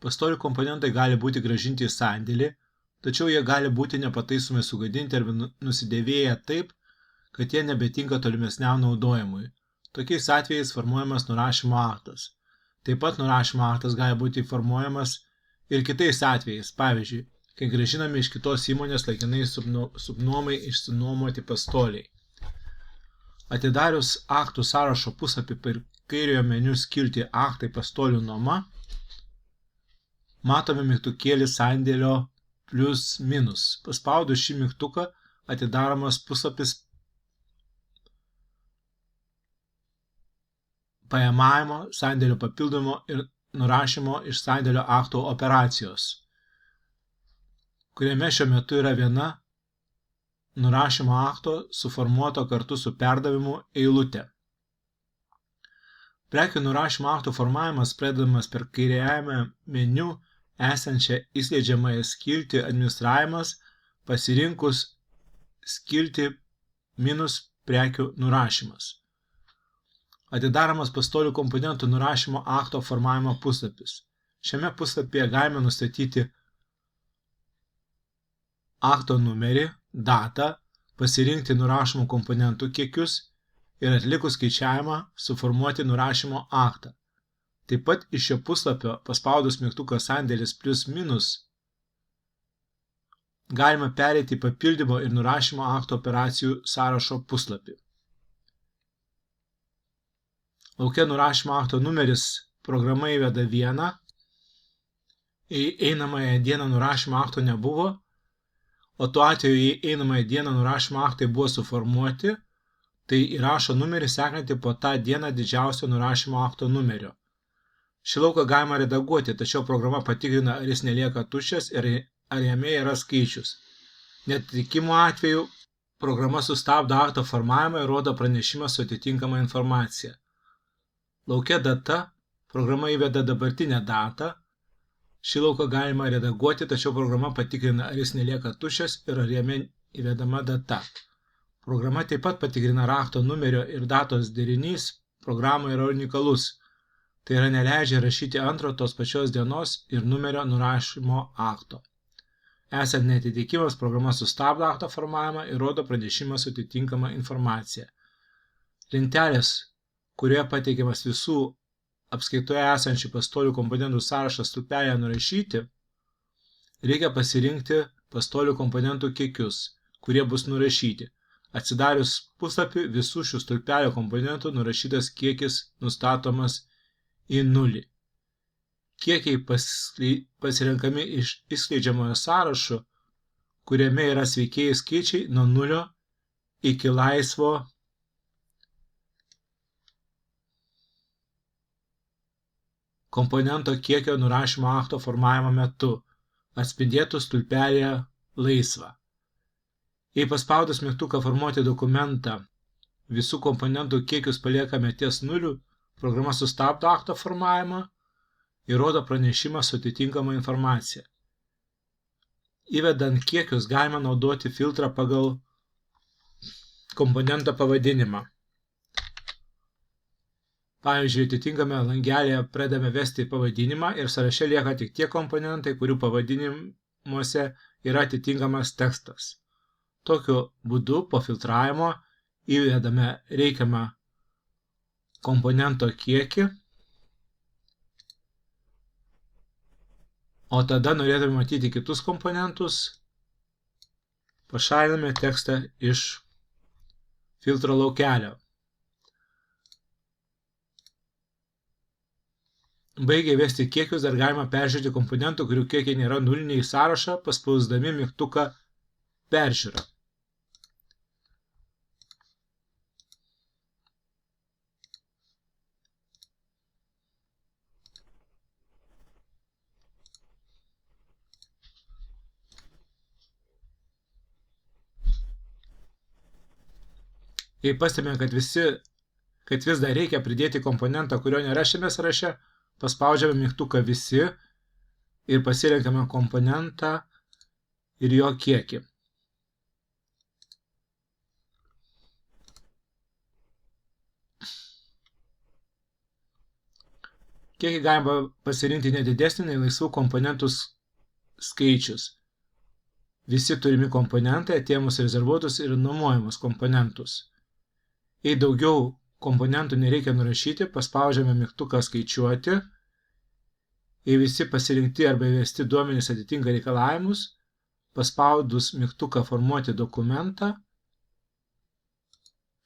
Pastolių komponentai gali būti grąžinti į sandėlį, tačiau jie gali būti nepataisomai sugadinti arba nusidėvėję taip, kad jie nebetinka tolimesniam naudojimui. Tokiais atvejais formuojamas nurašymo aktas. Taip pat nurašymo aktas gali būti formuojamas ir kitais atvejais, pavyzdžiui, kai grąžinami iš kitos įmonės laikinai subnuomai išsinuomoti pastoliai. Atidarius aktų sąrašo puslapį per kairiojo meniu skiltį Aktai pastolių nuoma, matome mygtukėlį sandėlio plius minus. Paspaudus šį mygtuką atidaromas puslapis paėmavimo, sandėlio papildymo ir nurašymo iš sandėlio aktų operacijos, kuriame šiuo metu yra viena nurašymo akto suformuoto kartu su perdavimu eilutė. Prekių nurašymo aktų formavimas pradedamas per kairiajame meniu esančią įskleidžiamąją skiltį administravimas pasirinkus skiltį minus prekių nurašymas. Atidaromas pastolių komponentų nurašymo akto formavimo puslapis. Šiame puslapyje galime nustatyti akto numerį, datą, pasirinkti nurašomų komponentų kiekius ir atlikus skaičiavimą suformuoti nurašymo aktą. Taip pat iš šio puslapio paspaudus mygtuką sandėlis plius minus galima pereiti į papildymo ir nurašymo akto operacijų sąrašo puslapį. Lauke nurašymo akto numeris programa įveda 1, einamąją dieną nurašymo akto nebuvo, o tuo atveju, jei einamąją dieną nurašymo aktai buvo suformuoti, tai įrašo numerį sekantį po tą dieną didžiausio nurašymo akto numerio. Šį lauką galima redaguoti, tačiau programa patikrina, ar jis nelieka tuščias ir ar jame yra skaičius. Neatitikimo atveju programa sustabdo akto formavimą ir rodo pranešimą su atitinkama informacija. Lauke data programa įveda dabartinę datą. Šį lauką galima redaguoti, tačiau programa patikrina, ar jis nelieka tuščias ir ar jame įvedama data. Programa taip pat patikrina rakto numerio ir datos derinys programoje yra unikalus. Tai yra neleidžia rašyti antro tos pačios dienos ir numerio nurašymo akto. Esant neatitikimas, programa sustabdo akto formavimą ir rodo pranešimą su atitinkama informacija. Lentelės, kurioje pateikiamas visų apskaitoje esančių pastolių komponentų sąrašas stulpelėje nurašyti, reikia pasirinkti pastolių komponentų kiekius, kurie bus nurašyti. Atsidarius puslapį, visų šių stulpelio komponentų nurašytas kiekis nustatomas į 0. Kiekiai pasirenkami iš išskleidžiamojo sąrašo, kuriame yra sveikieji skaičiai nuo 0 iki laisvo komponento kiekio nurašymo akto formavimo metu, atspindėtų stulpelėje laisvą. Jei paspaudus mygtuką formuoti dokumentą, visų komponentų kiekius paliekame ties 0, programa sustabdo akto formavimą ir rodo pranešimą su atitinkama informacija. Įvedant kiekius galima naudoti filtrą pagal komponento pavadinimą. Pavyzdžiui, atitinkame langelėje pradedame vesti pavadinimą ir sąraše lieka tik tie komponentai, kurių pavadinimuose yra atitinkamas tekstas. Tokiu būdu po filtravimo įvedame reikiamą komponento kiekį, o tada norėdami matyti kitus komponentus, pašaliname tekstą iš filtro laukelio. Baigę vesti kiekius dar galima peržiūrėti komponentų, kurių kiekiai nėra nuliniai į sąrašą, paspausdami mygtuką peržiūra. Jei pastebime, kad vis dar reikia pridėti komponentą, kurio nėra šiame sąraše, paspaudžiame mygtuką visi ir pasirenkame komponentą ir jo kiekį. kiekį galima pasirinkti nedidesnį nei laisvų komponentų skaičius. Visi turimi komponentai atėmus rezervuotus ir nuomojamus komponentus. Jei daugiau komponentų nereikia nurašyti, paspaudžiame mygtuką skaičiuoti. Jei visi pasirinkti arba įvesti duomenys atitinka reikalavimus, paspaudus mygtuką formuoti dokumentą,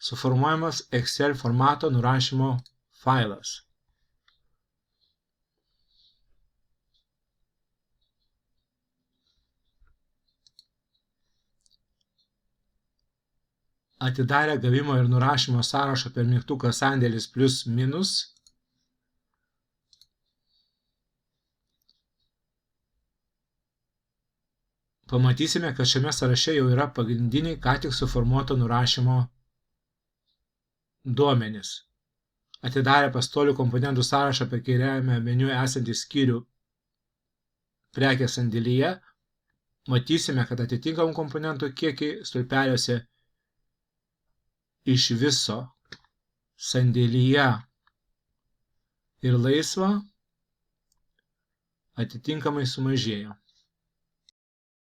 suformuojamas Excel formato nurašymo failas. Atidarę gavimo ir nurašymo sąrašą per mygtuką sandėlis plius minus, pamatysime, kad šiame sąraše jau yra pagrindiniai ką tik suformuoto nurašymo duomenys. Atidarę pastolių komponentų sąrašą per kairiajame meniu esantį skyrių prekės sandėlyje, matysime, kad atitinkamų komponentų kiekiai stulpeliuose iš viso sandėlyje ir laisva atitinkamai sumažėjo.